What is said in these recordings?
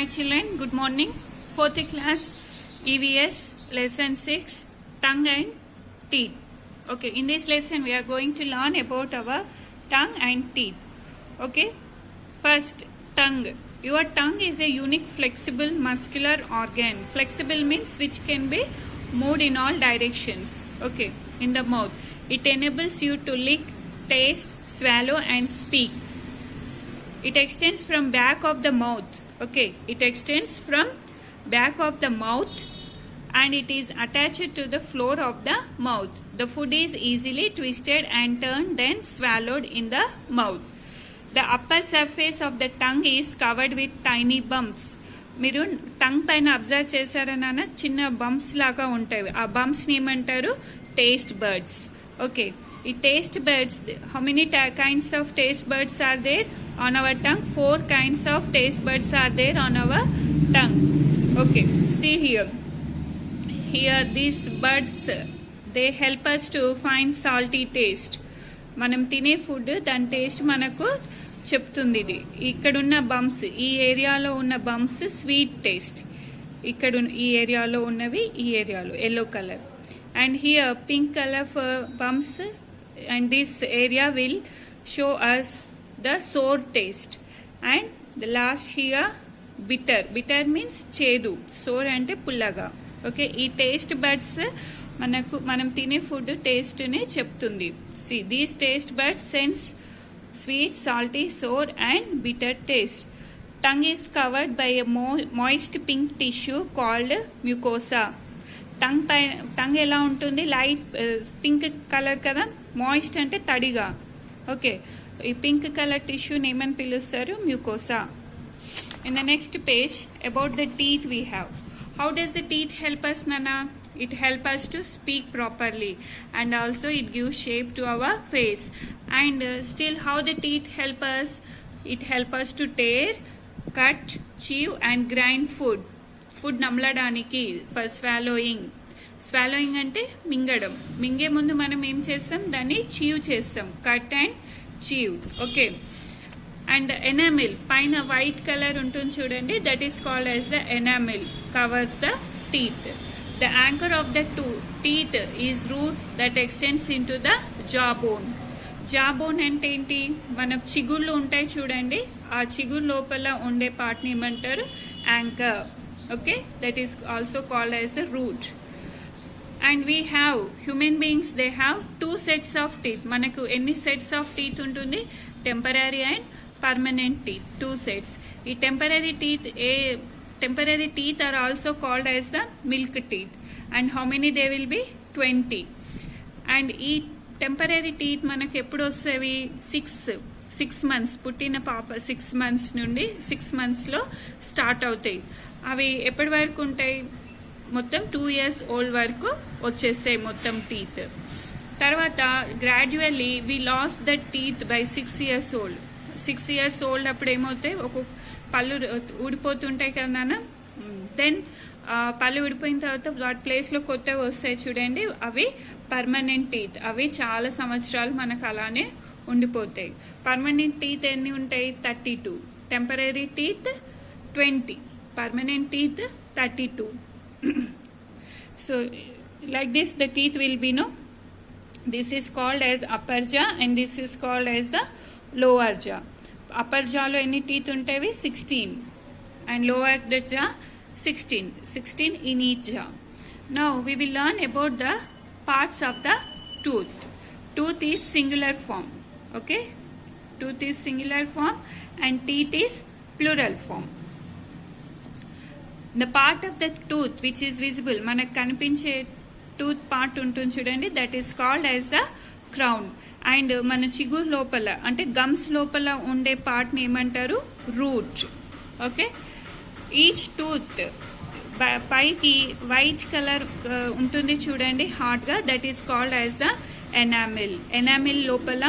Hi children, good morning. 4th class EVS lesson 6 tongue and teeth. Okay, in this lesson we are going to learn about our tongue and teeth. Okay, first tongue. Your tongue is a unique flexible muscular organ. Flexible means which can be moved in all directions. Okay, in the mouth. It enables you to lick, taste, swallow and speak. It extends from back of the mouth. Okay, it extends from back of the mouth and it is attached to the floor of the mouth. The food is easily twisted and turned then swallowed in the mouth. The upper surface of the tongue is covered with tiny bumps. మీరు tongue పైన observe చేశారన్న చిన్న bumps లాగా ఉంటాయి. ఆ bumps ని ఏమంటారు? Taste buds. Okay, ఈ taste buds, how many kinds of taste buds are there on our tongue? 4 kinds of taste buds are there on our tongue. Okay, see here these buds, they help us to find salty taste. మనం తినే food దాని taste మనకు చెప్తుంది. ఇది ఇక్కడున్న bumps, ఈ ఏరియాలో ఉన్న బంప్స్ స్వీట్ టేస్ట్. ఇక్కడ ఈ ఏరియాలో ఉన్నవి ఈ ఏరియాలో yellow colour, and here pink color for bumps, and this area will show us the sour taste. And the last here bitter means చేదు, sour అంటే పుల్లగా. ఓకే, ఈ టేస్ట్ బడ్స్ మనం తినే ఫుడ్ టేస్ట్ ని చెప్తుంది. See, these taste buds sense sweet, salty, sour and bitter taste. Tongue is covered by a moist pink tissue called mucosa. Tongue ఎలా ఉంటుంది? లైట్ పింక్ కలర్ కదా, మాయిస్ట్ అంటే తడిగా. ఓకే, ఈ పింక్ కలర్ టిష్యూని ఏమని పిలుస్తారు? Mucosa. In the next page about the teeth we have. How does the teeth help us, నానా? It helps us to speak properly and also it gives shape to our face. And still how the teeth help us? It helps us to tear, cut, chew and grind food. Food నమలడానికి, for swallowing అంటే మింగడం. మింగే ముందు మనం ఏం చేస్తాం? దాన్ని chew చేస్తాం, cut and chew. Okay, and enamel పైన వైట్ కలర్ ఉంటుంది చూడండి, that is called as the enamel, covers the teeth. The anchor of the teeth is root that extends into the jaw bone. Jaw bone అంటే ఏంటి? మన చిగుళ్ళు ఉంటాయి చూడండి, ఆ చిగురు లోపల ఉండే పార్ట్ని ఏమంటారు? Anchor. Okay, that is also called as the root. And we have, human beings, they have 2 sets of teeth. Manaku any sets of teeth untundi? Temporary and permanent teeth, 2 sets. Ee temporary teeth are also called as the milk teeth. And how many they will be? 20. And ee temporary teeth manaku eppudu vastayi? 6 months, పుట్టిన పాప 6 months నుండి 6 months లో start అవుతాయి. అవి ఎప్పటి వరకు ఉంటాయి? మొత్తం 2 years ఓల్డ్ వరకు వచ్చేస్తాయి మొత్తం టీత్. తర్వాత gradually we lost the teeth by 6 years old. 6 years old అప్పుడు ఏమవుతాయి? ఒక పళ్ళు ఊడిపోతుంటాయి కదా నాన్న. దెన్ పళ్ళు ఊడిపోయిన తర్వాత వాటి ప్లేస్ లో కొత్తవి వస్తాయి చూడండి, అవి పర్మనెంట్ టీత్. అవి చాలా సంవత్సరాలు మనకు అలానే ఉండిపోతాయి. పర్మనెంట్ టీత్ ఎన్ని ఉంటాయి? 32. Temporary teeth 20. Permanent teeth 32. So like this the teeth will be, no, this is called as upper jaw and this is called as the lower jaw. Upper jaw లో ఎన్ని టీత్ ఉంటాయి? 16. and lower the jaw 16 in each jaw. Now we will learn about the parts of the tooth. Tooth is singular form. Okay, tooth is singular form and teeth is plural form. The part of the tooth which is visible, మనకు కనిపించే tooth part ఉంటుంది చూడండి, that is called as the crown. And మన చిగురు లోపల అంటే gums లోపల ఉండే పార్ట్ ని ఏమంటారు? రూట్. ఓకే, ఈచ్ టూత్ పైకి వైట్ కలర్ ఉంటుంది చూడండి హార్డ్ గా, that is called as the enamel. Enamel లోపల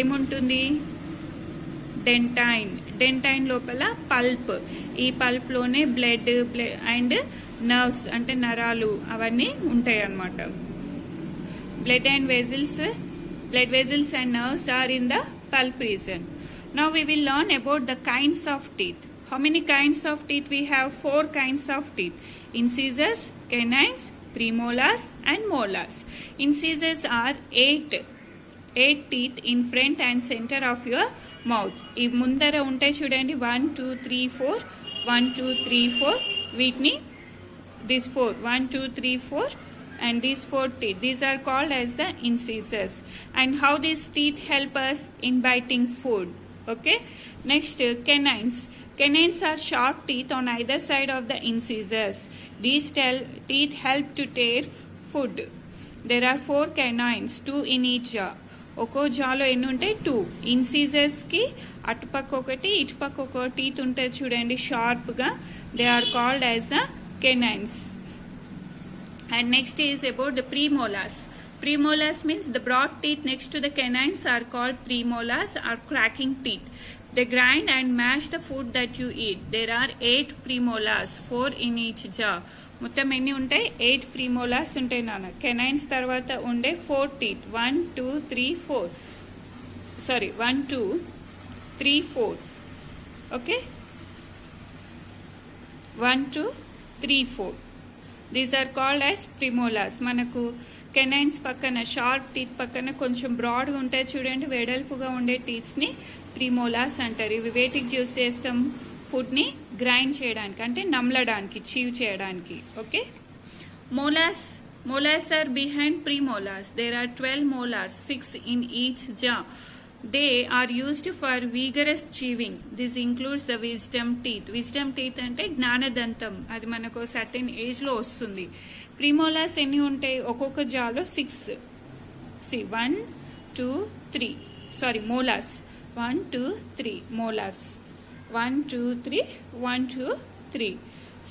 ఏముంటుంది? డెంటైన్ లోపల పల్ప్. ఈ పల్ప్ లోనే బ్లడ్ అండ్ నర్వ్స్ అంటే నరాలు అవన్నీ ఉంటాయి అన్నమాట. Blood vessels and nerves are in the pulp region. Now we will learn about the kinds of teeth. How many kinds of teeth we have? 4 kinds of teeth. Incisors, canines, premolars and molars. Incisors are 8 teeth in front and center of your mouth. ఈ ముందర ఉంటాయి చూడండి 1 2 3 4 1 2 3 4 వీటిని this 4 1 2 3 4 and these 4 teeth, these are called as the incisors. And how these teeth help us in biting food? Okay, next canines. Canines are sharp teeth on either side of the incisors. These teeth help to tear food. There are 4 canines, 2 in each jaw. ఒక్కో జాలో ఎన్ని ఉంటాయి? 2. ఇన్సీజర్స్కి అటుపక్క ఒకటి ఇటుపక్క ఒక teeth ఉంటుంది చూడండి షార్ప్గా. They are called as the canines. And next is about the premolars. Premolars means the broad teeth next to the canines are called premolars or cracking teeth. They grind and mash the food that you eat. There are 8 premolars, 4 in each jaw. మొత్తం ఎన్ని ఉంటాయి? 8 premolars ఉంటాయి నాన్న. Canines తర్వాత ఉండే 4 teeth 1 2 3 4 sorry 1 2 3 4 okay 1 2 3 4 these are called as premolars. మనకు canines పక్కన sharp teeth పక్కన కొంచెం బ్రాడ్గా ఉంటాయి చూడండి, వెడల్పుగా ఉండే టీత్స్ని ప్రిమోలార్స్ అంటారు. ఇవి వేటికి యూస్ చేస్తాం? ఫుడ్ని గ్రైండ్ చేయడానికి, అంటే నమలడానికి, చీవ్ చేయడానికి. Okay, molars are behind premolars. There are 12 molars, 6 in each jaw. They are used for vigorous chewing. This includes the wisdom teeth. Wisdom teeth అంటే జ్ఞానదంతం, అది మనకు సర్టెన్ ఏజ్ లో వస్తుంది. ప్రీమోలార్స్ ఎన్ని ఉంటాయి? ఒక్కొక్క జాలో 6. 1 2 3 sorry molars 1 2 3 molars 1 2 3 1 2 3.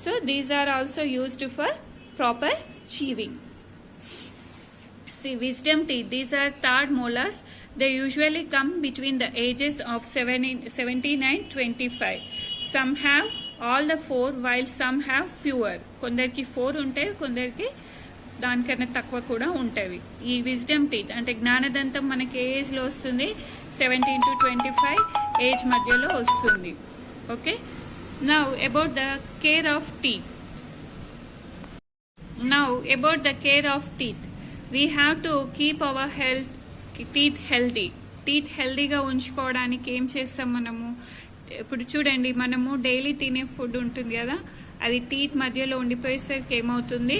So these are also used for proper chewing. See, wisdom teeth, these are third molars. They usually come between the ages of 17 and 25. Some have all the 4 while some have fewer. కొందరికి 4 ఉంటాయి, కొందరికి దానికన్నా తక్కువ కూడా ఉంటాయి. ఈ wisdom teeth అంటే జ్ఞానదంతం మనకి ఏ ఏజ్లో వస్తుంది? 17 to 25 ఏజ్ మధ్యలో వస్తుంది. Okay, now about the care of teeth. We have to keep our teeth healthy. Teeth హెల్దీగా ఉంచుకోవడానికి ఏం చేస్తాం మనము? ఇప్పుడు చూడండి, మనము డైలీ తినే ఫుడ్ ఉంటుంది కదా, అది టీత్ మధ్యలో ఉండిపోయేసరికి ఏమవుతుంది?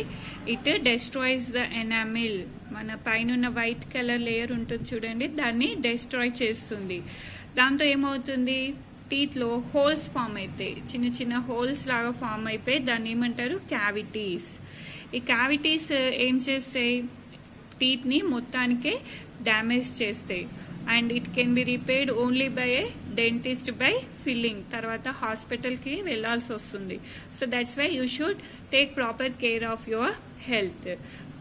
It destroys the enamel. మన పైన వైట్ కలర్ లేయర్ ఉంటుంది చూడండి, దాన్ని డెస్ట్రాయ్ చేస్తుంది. దాంతో ఏమవుతుంది? టీత్లో హోల్స్ ఫామ్ అవుతాయి, చిన్న చిన్న హోల్స్ లాగా ఫామ్ అయిపోయి దాన్ని ఏమంటారు? క్యావిటీస్. ఈ క్యావిటీస్ ఏం చేస్తాయి? టీత్ని మొత్తానికే డ్యామేజ్ చేస్తాయి. And it can be repaired only by a dentist by filling. తర్వాత హాస్పిటల్కి వెళ్లాల్సి వస్తుంది. So that's why you should take proper care of your health.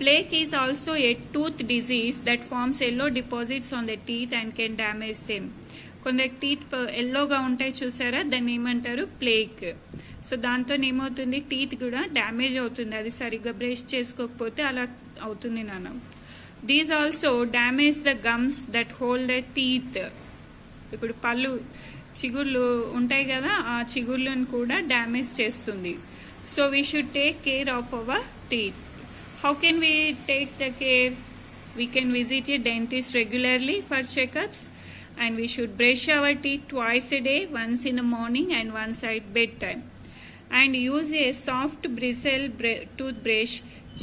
Plaque is also a tooth disease that forms yellow deposits on the teeth and can damage them. కొందరు teeth ఎల్లోగా ఉంటాయి చూసారా, దాన్ని ఏమంటారు? Plaque. So దాంతో ఏమవుతుంది? Teeth కూడా damage అవుతుంది, అది సరిగ్గా బ్రష్ చేసుకోకపోతే అలా అవుతుంది నాన్న. These also damage the gums that hold the teeth. ఇప్పుడు పళ్ళు చిగుర్లు ఉంటాయి కదా, ఆ చిగుర్లను కూడా డ్యామేజ్ చేస్తుంది. So we should take care of our teeth. How can we take the care? We can visit a dentist regularly for checkups, and we should brush our teeth twice a day, once in the morning and once at bedtime. And use a soft bristle toothbrush.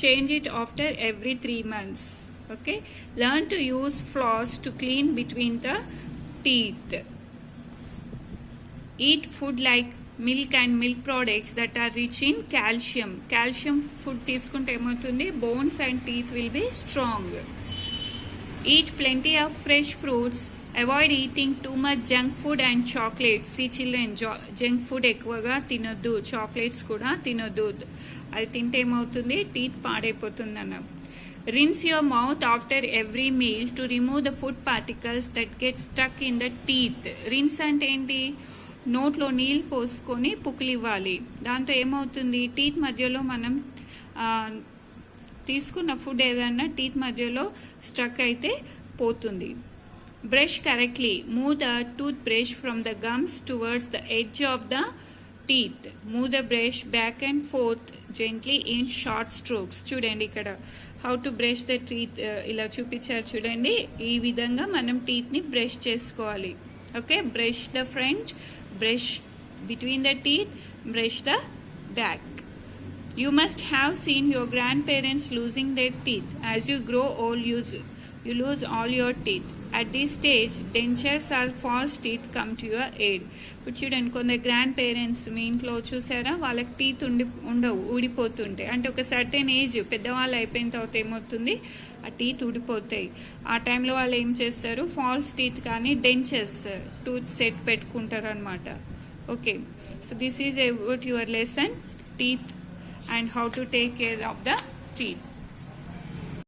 Change it after every 3 months. Okay? Learn to use floss to clean between the teeth. Eat food like milk and milk products that are rich in calcium. Calcium food తీసుకుంటే ఏమవుతుంది? Bones and teeth will be strong. Eat plenty of fresh fruits. Avoid eating too much junk food and chocolates. See children, junk food ఎక్కువగా తినొద్దు, chocolates కూడా తినొద్దు. అది తింటే ఏమవుతుంది? Teeth పాడైపోతుంది అన్న. Rinse your mouth after every meal to remove the food particles that get stuck in the teeth. Rinse అంటే ఏంటి? నోట్లో నీళ్ళు పోసుకొని పుక్కిలివ్వాలి. దాంతో ఏమవుతుంది? టీత్ మధ్యలో మనం తీసుకున్న ఫుడ్ ఏదన్నా టీత్ మధ్యలో స్ట్రక్ అయితే పోతుంది. Brush correctly. Move the tooth brush from the gums towards the edge of the teeth. Move the brush back and forth gently in short strokes. చూడండి ఇక్కడ how to brush the teeth ఇలా చూపించారు చూడండి. ఈ విధంగా మనం టీత్ ని brush చేసుకోవాలి. Okay, brush the front, brush between the teeth, brush the back. You must have seen your grandparents losing their teeth. As you grow old, you lose all your teeth. At this stage, dentures or false teeth come to your aid. ఇప్పుడు చూడండి, కొందరు grand parents మీ ఇంట్లో చూసారా, వాళ్ళకి teeth ఉండవు, ఊడిపోతుంటాయి. అంటే ఒక certain age పెద్దవాళ్ళు అయిపోయిన తర్వాత ఏమవుతుంది, ఆ టీత్ ఊడిపోతాయి. ఆ టైంలో వాళ్ళు ఏం చేస్తారు, ఫాల్స్ టీత్ కానీ డెంచర్స్ టూత్ సెట్ పెట్టుకుంటారు అనమాట. Okay, so this is about your lesson teeth and how to take care of the teeth.